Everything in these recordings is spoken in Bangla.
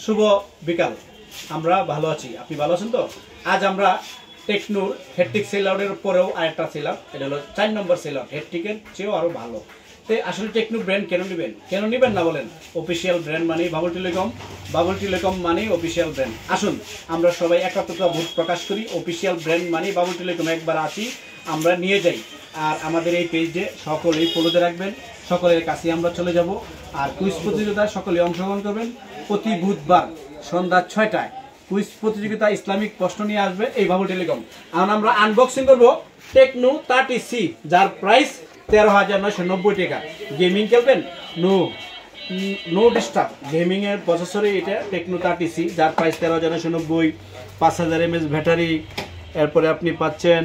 শুভ বিকাল। আমরা ভালো আছি, আপনি ভালো আছেন তো? আজ আমরা টেকনোর হেডটিক সেল আউটের পরেও আরেকটা সেল আউট, এটা হলো 4 নম্বর সেল আউট, হেডটিকের চেয়েও আরও ভালো। তো আসলে টেকনো ব্র্যান্ড কেন নেবেন না বলেন? অফিসিয়াল ব্র্যান্ড মানেই বাবুল টেলিকম মানেই অফিসিয়াল ব্র্যান্ড। আসুন আমরা সবাই একাত্মতা বোধ প্রকাশ করি, অফিসিয়াল ব্র্যান্ড মানেই বাবুল টেলিকম। একবার আছি আমরা নিয়ে যাই, আর আমাদের এই পেজে সকলেই ফলোতে রাখবেন, সকলের কাছে আমরা চলে যাব। আর কুইজ প্রতিযোগিতায় সকলে অংশগ্রহণ করবেন। প্রতি বুধবার সন্ধ্যা 6টায় কুইজ প্রতিযোগিতা ইসলামিক প্রশ্ন নিয়ে আসবে এই বাবুল টেলিকম। আর আমরা আনবক্সিং করবো টেকনো 30C, যার প্রাইস 13,990 টাকা। গেমিং খেলবেন? নো ডিস্টার্ব, গেমিং এর প্রসেসরে এটা টেকনো 30C, যার প্রাইস 13,990, 5000 mAh ব্যাটারি। এরপরে আপনি পাচ্ছেন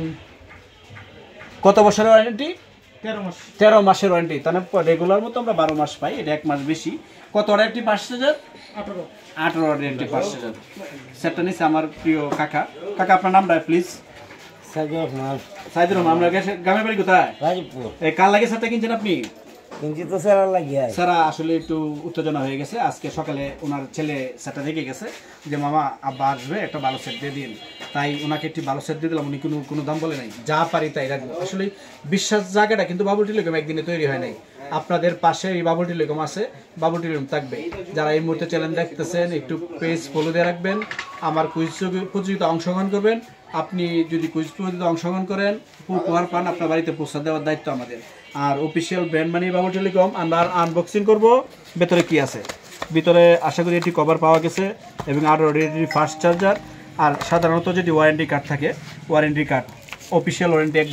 কত বছরের ওয়ারেন্টি? 13 মাসের ওয়ারেন্টি। তাহলে রেগুলার মতো আমরা 12 মাস পাই, এটা 1 মাস বেশি। কত ওয়ারেন্টি? 5,000, 18 ওয়ারেন্টি 5,000। সেটটা নিচ্ছে আমার প্রিয় কাকা। আপনার নামটা প্লিজ? সাইদুর রহমান। আমরা গ্রামের বাড়ি কোথায়? রাজীবপুর। কার লাগে সেটটা কিনছেন আপনি? আসলে একটু উত্তেজনা হয়ে গেছে। আজকে সকালে ওনার ছেলে সেটটা রেখে গেছে যে মামা আব্বা আসবে, একটা ভালো সেট দিয়ে দিন। তাই ওনাকে একটি ভালো সেট দিয়ে দিলাম। উনি কোনো দাম বলে নাই, যা পারি তাই রাখবো। আসলে বিশ্বাস জায়গাটা কিন্তু বাবুল টেলিকম একদিনে তৈরি হয় নাই। আপনাদের পাশে এই বাবুল টেলিকম আছে, বাবুল টেলিকম থাকবে। যারা এই মুহূর্তে চ্যানেল দেখতেছেন একটু পেজ ফলো দিয়ে রাখবেন, আমার কুইজ প্রতিযোগিতা অংশগ্রহণ করবেন। আপনি যদি কুইজ প্রতিযোগিতা অংশগ্রহণ করেন, উপহার পান, আপনার বাড়িতে পৌঁছা দেওয়ার দায়িত্ব আমাদের। আর অফিসিয়াল ব্র্যান্ড মানে বাবুল টেলিকম। আমরা আনবক্সিং করব ভেতরে কি আছে। ভিতরে আশা করি এটি কভার পাওয়া গেছে এবং আরও এটি ফাস্ট চার্জার। আর সাধারণত যদি ওয়ারেন্টি কার্ড থাকে, ওয়ারেন্টি কার্ড অফিসিয়াল ওয়ারেন্টি 1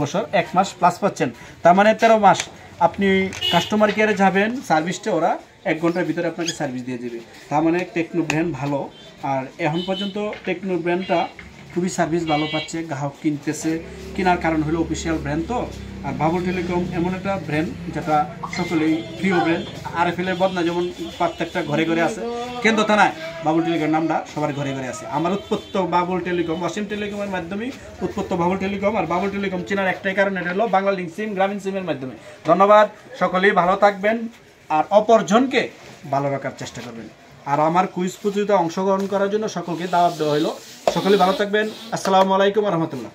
বছর 1 মাস প্লাস পাচ্ছেন, তার মানে 13 মাস। আপনি কাস্টমার কেয়ারে যাবেন, সার্ভিসটা ওরা 1 ঘন্টার ভিতরে আপনাকে সার্ভিস দিয়ে দেবে। তার মানে টেকনো ব্র্যান্ড ভালো। আর এখন পর্যন্ত টেকনো ব্র্যান্ডটা খুবই সার্ভিস ভালো পাচ্ছে, গ্রাহক কিনতেছে। কেনার কারণ হলো অফিসিয়াল ব্র্যান্ড তো। আর বাবুল টেলিকম এমন একটা ব্র্যান্ড যেটা সকলেই প্রিয় ব্র্যান্ড। RFL এর বদনা যেমন প্রত্যেকটা ঘরে ঘরে আছে, কেন্দ্র থানায় বাবুল টেলিকম নামটা সবার ঘরে ঘরে আছে। আমার উৎপত্ত বাবুল টেলিকম, অসীম টেলিকমের মাধ্যমে উৎপত্ত বাবুল টেলিকম। আর বাবুল টেলিকম চেনার একটাই কারণ, এটা হলো বাংলা লিঙ্ক সিম, গ্রামীণ সিমের মাধ্যমে। ধন্যবাদ, সকলেই ভালো থাকবেন আর অপরজনকে ভালো রাখার চেষ্টা করবেন। আর আমার কুইজ প্রতিযোগিতায় অংশগ্রহণ করার জন্য সকলকে দাওয়াত দেওয়া হলো। সকলেই ভালো থাকবেন। আসসালামু আলাইকুম ওয়া রাহমাতুল্লাহ।